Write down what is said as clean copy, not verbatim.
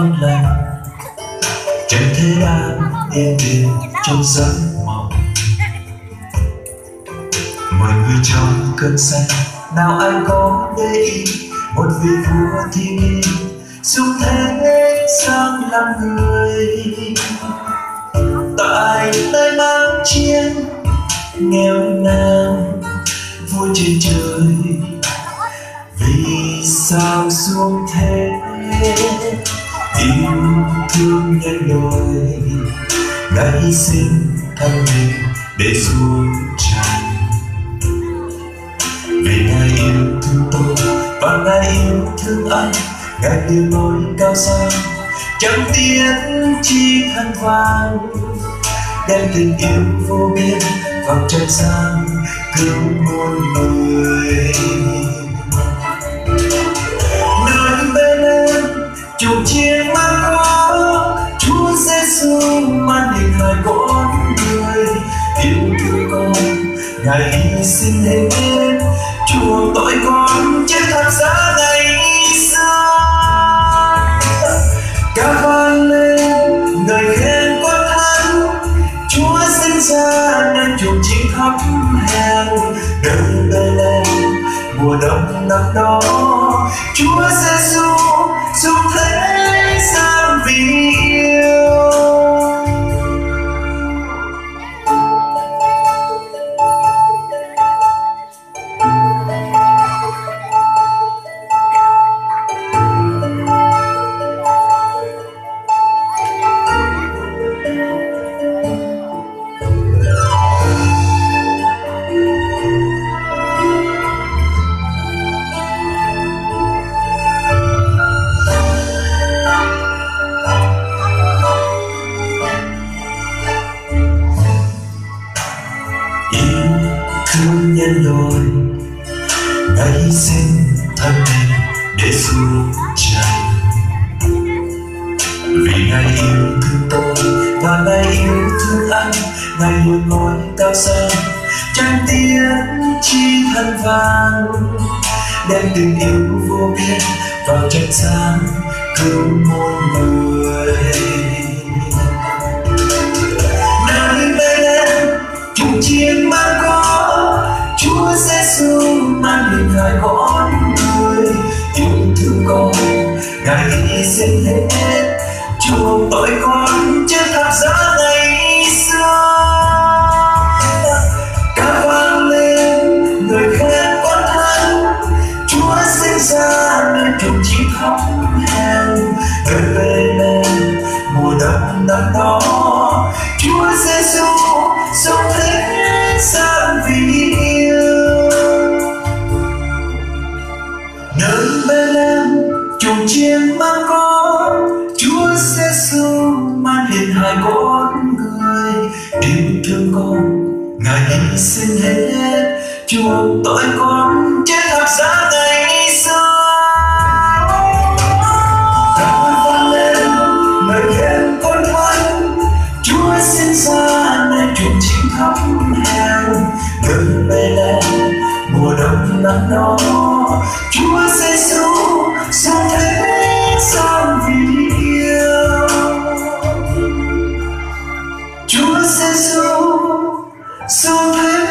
ngon lành, chẳng thể đang yên bình trong giấc mộng. Mọi người trong cơn say, nào ai có để ý một vị vua thiên nhiên xuống thế sang làm người. Tại nơi mang chiên nghèo nàn vua trên trời, vì sao xuống thế yêu thương nhân loại, đã hy sinh thân mình để xuống trần. Vì Ngài yêu thương tôi và Ngài yêu thương anh, Ngài đưa lối cao sang chẳng tiếc chi khăn vàng, đem tình yêu vô biên vào trần gian cứu muôn người. Nơi bên em chùm chiêng mang có Chúa Giêsu mang hình hài con người, yêu thương con Ngài hy sinh hết chuộc tội con trên thập giá ngày xưa. Ca vang lên ngợi khen con thánh, Chúa sinh ra nên chuộc chinh khắp hèn. Đời lên mùa đông năm đó, Chúa Giêsu xuống thế gian vì yêu. Thương nhân loại, Ngài hy sinh thân mình để xuống trần. Vì Ngài yêu thương tôi và Ngài yêu thương anh, Ngài luôn ngồi cao sang chẳng tiếc chi thân vàng, đem tình yêu vô biên vào trần gian cứu muôn người. Nơi bên em chùm chiêng mang có Chúa Giêsu mang hình hài con người, yêu thương con Ngài hy sinh hết chuộc tội con trên thập giá ngày xưa. Ca vang lên người khen con thánh, Chúa sinh ra nên trùng chim khóc hèn. Đời về lên mùa đông năm đó, Chúa Giêsu sống thế gian vì yêu. Nơi bên em chùm chiêng mang có Chúa Giêsu mang hình hài con người, yêu thương con Ngài hy sinh hết chuộc tội con trên thập giá ngày xưa. Vang lên lời khen con thánh, Chúa sinh ra nên chuộc chim khắp hèn. Đời về lên mùa đông năm đó, Chúa Giêsu xuống thế gian vì yêu. Chúa Giêsu xuống thế